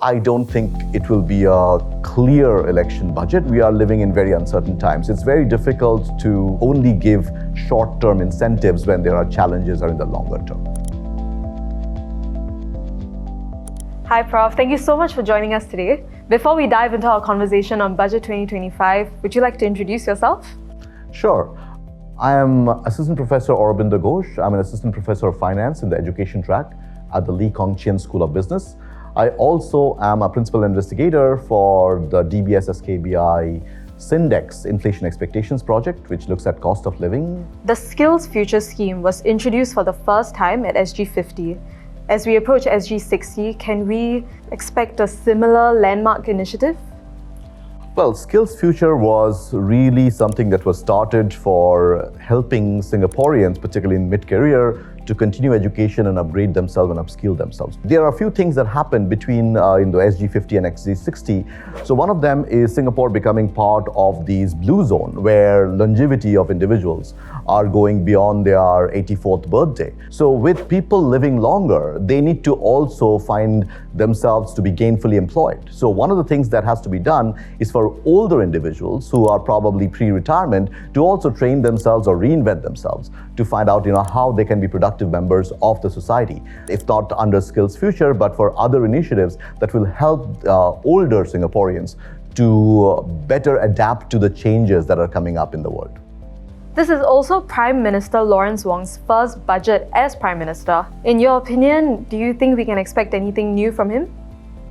I don't think it will be a clear election budget. We are living in very uncertain times. It's very difficult to only give short-term incentives when there are challenges or in the longer term. Hi, Prof. Thank you so much for joining us today. Before we dive into our conversation on Budget 2025, would you like to introduce yourself? Sure. I am Assistant Professor Aurobindo Ghosh. I'm an Assistant Professor of Finance in the Education track at the Lee Kong Chian School of Business. I also am a Principal Investigator for the DBS SKBI Syndex Inflation Expectations Project, which looks at cost of living. The Skills Future Scheme was introduced for the first time at SG50. As we approach SG60, can we expect a similar landmark initiative? Well, Skills Future was really something that was started for helping Singaporeans, particularly in mid-career, to continue education and upgrade themselves and upskill themselves. There are a few things that happened between in the SG50 and SG60. So one of them is Singapore becoming part of these blue zone, where longevity of individuals are going beyond their 84th birthday. So with people living longer, they need to also find themselves to be gainfully employed. So one of the things that has to be done is for older individuals who are probably pre-retirement to also train themselves or reinvent themselves to find out how they can be productive members of the society, if not under Skills Future, but for other initiatives that will help older Singaporeans to better adapt to the changes that are coming up in the world. This is also Prime Minister Lawrence Wong's first budget as Prime Minister. In your opinion, do you think we can expect anything new from him?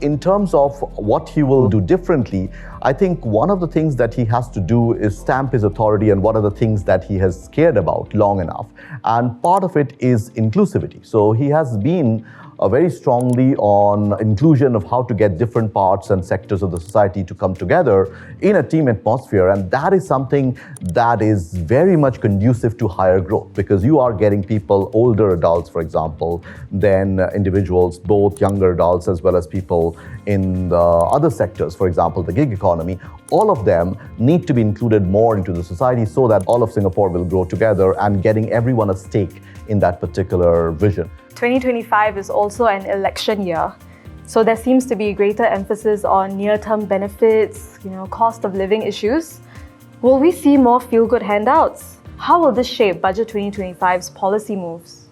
In terms of what he will do differently, I think one of the things that he has to do is stamp his authority and what are the things that he has cared about long enough. And part of it is inclusivity. So he has been very strongly on inclusion of how to get different parts and sectors of the society to come together in a team atmosphere. And that is something that is very much conducive to higher growth, because you are getting people, older adults, for example, than individuals, both younger adults as well as people in the other sectors, for example, the gig economy. All of them need to be included more into the society so that all of Singapore will grow together and getting everyone a stake in that particular vision. 2025 is also an election year, so there seems to be greater emphasis on near-term benefits, cost of living issues. Will we see more feel-good handouts? How will this shape Budget 2025's policy moves?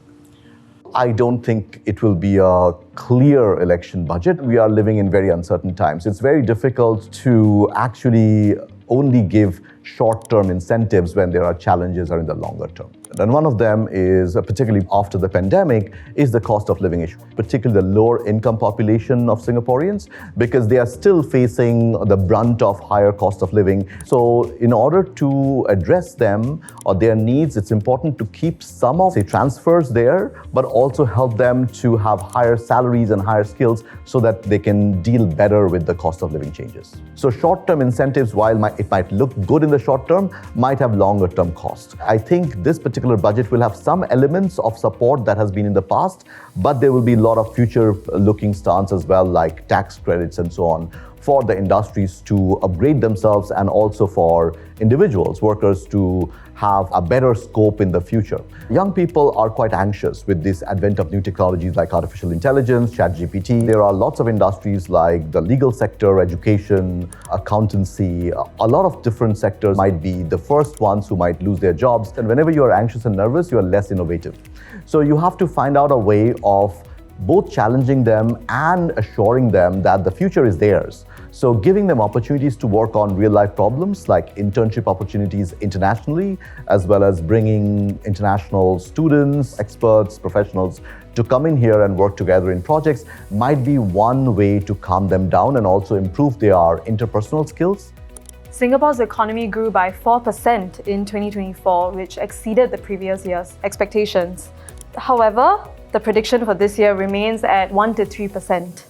I don't think it will be a clear election budget. We are living in very uncertain times. It's very difficult to actually only give short-term incentives when there are challenges or in the longer term. And one of them is, particularly after the pandemic, is the cost of living issue, particularly the lower income population of Singaporeans, because they are still facing the brunt of higher cost of living. So in order to address them or their needs, it's important to keep some of the transfers there, but also help them to have higher salaries and higher skills so that they can deal better with the cost of living changes. So short-term incentives, while it might look good in the short term, might have longer term costs. I think this particular budget will have some elements of support that has been in the past, but there will be a lot of future-looking stance as well, like tax credits and so on, for the industries to upgrade themselves and also for individuals, workers, to have a better scope in the future. Young people are quite anxious with this advent of new technologies like artificial intelligence, ChatGPT. There are lots of industries like the legal sector, education, accountancy. A lot of different sectors might be the first ones who might lose their jobs. And whenever you are anxious and nervous, you are less innovative. So you have to find out a way of both challenging them and assuring them that the future is theirs. So giving them opportunities to work on real-life problems like internship opportunities internationally, as well as bringing international students, experts, professionals to come in here and work together in projects might be one way to calm them down and also improve their interpersonal skills. Singapore's economy grew by 4% in 2024, which exceeded the previous year's expectations. However, the prediction for this year remains at 1 to 3%.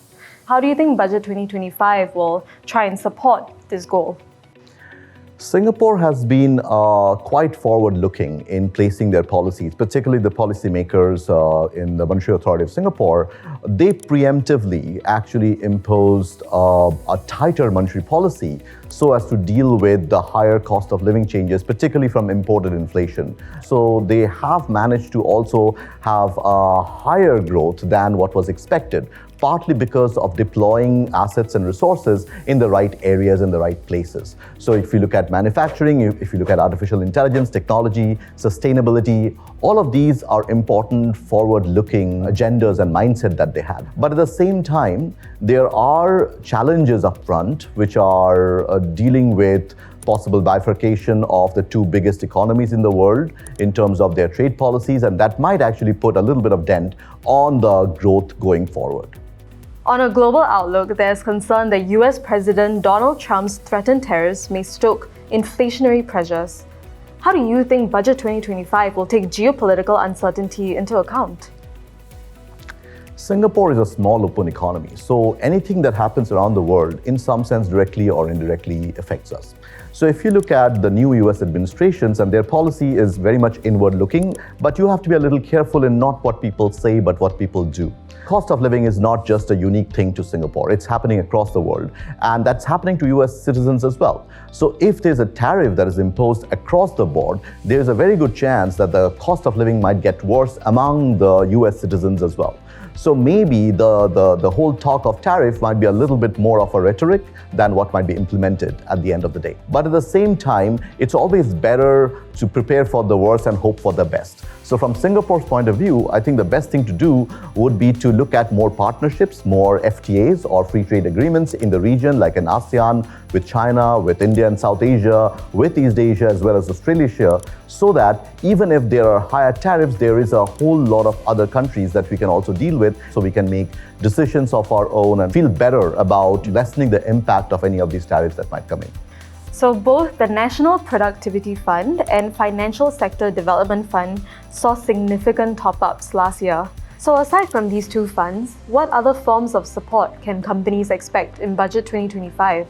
How do you think Budget 2025 will try and support this goal? Singapore has been quite forward-looking in placing their policies, particularly the policymakers in the Monetary Authority of Singapore. They preemptively actually imposed a tighter monetary policy so as to deal with the higher cost of living changes, particularly from imported inflation. So they have managed to also have a higher growth than what was expected. partly because of deploying assets and resources in the right areas and the right places. So if you look at manufacturing, if you look at artificial intelligence, technology, sustainability, all of these are important forward-looking agendas and mindset that they had. But at the same time, there are challenges up front which are dealing with possible bifurcation of the two biggest economies in the world in terms of their trade policies, and that might actually put a little bit of dent on the growth going forward. On a global outlook, there's concern that US President Donald Trump's threatened tariffs may stoke inflationary pressures. How do you think Budget 2025 will take geopolitical uncertainty into account? Singapore is a small open economy, so anything that happens around the world in some sense directly or indirectly affects us. So if you look at the new US administrations, and their policy is very much inward looking, but you have to be a little careful in not what people say but what people do. Cost of living is not just a unique thing to Singapore, it's happening across the world, and that's happening to US citizens as well. So if there's a tariff that is imposed across the board, there's a very good chance that the cost of living might get worse among the US citizens as well. So maybe the whole talk of tariff might be a little bit more of a rhetoric than what might be implemented at the end of the day. But at the same time, it's always better to prepare for the worst and hope for the best. So from Singapore's point of view, I think the best thing to do would be to look at more partnerships, more FTAs or free trade agreements in the region, like in ASEAN, with China, with India and South Asia, with East Asia, as well as Australasia, so that even if there are higher tariffs, there is a whole lot of other countries that we can also deal with, so we can make decisions of our own and feel better about lessening the impact of any of these tariffs that might come in. So both the National Productivity Fund and Financial Sector Development Fund saw significant top-ups last year. So aside from these two funds, what other forms of support can companies expect in Budget 2025?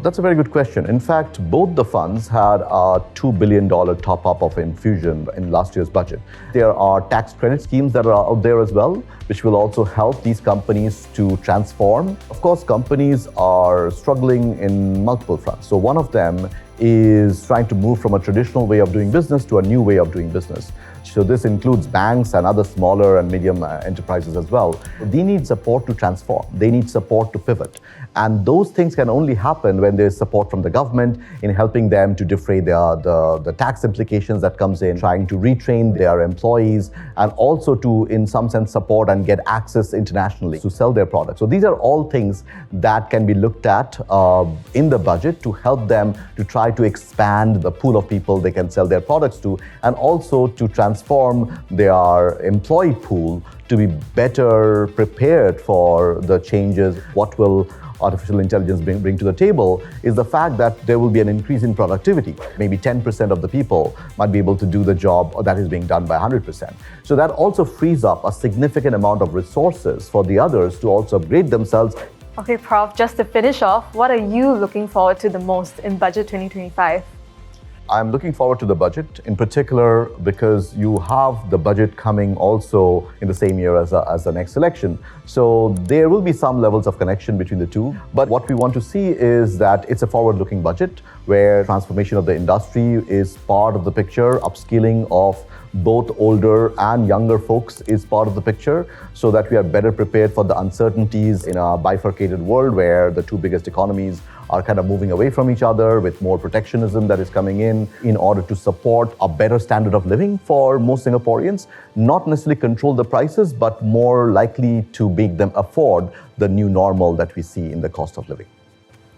That's a very good question. In fact, both the funds had a $2 billion top-up of infusion in last year's budget. There are tax credit schemes that are out there as well, which will also help these companies to transform. Of course, companies are struggling in multiple fronts. So one of them is trying to move from a traditional way of doing business to a new way of doing business. So this includes banks and other smaller and medium enterprises as well. They need support to transform. They need support to pivot. And those things can only happen when there's support from the government in helping them to defray the tax implications that comes in, trying to retrain their employees, and also to, in some sense, support and get access internationally to sell their products. So these are all things that can be looked at in the budget to help them to try to expand the pool of people they can sell their products to, and also to transform their employee pool to be better prepared for the changes. What will artificial intelligence bring to the table is the fact that there will be an increase in productivity. Maybe 10% of the people might be able to do the job that is being done by 100%. So that also frees up a significant amount of resources for the others to also upgrade themselves. Okay, Prof, just to finish off, what are you looking forward to the most in Budget 2025? I'm looking forward to the budget, in particular because you have the budget coming also in the same year as the next election. So there will be some levels of connection between the two. But what we want to see is that it's a forward-looking budget where transformation of the industry is part of the picture, upskilling of both older and younger folks is part of the picture, so that we are better prepared for the uncertainties in a bifurcated world where the two biggest economies are kind of moving away from each other, with more protectionism that is coming in order to support a better standard of living for most Singaporeans, not necessarily control the prices, but more likely to make them afford the new normal that we see in the cost of living.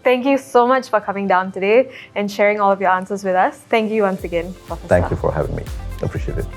Thank you so much for coming down today and sharing all of your answers with us. Thank you once again, Professor. Thank you for having me. Appreciate it.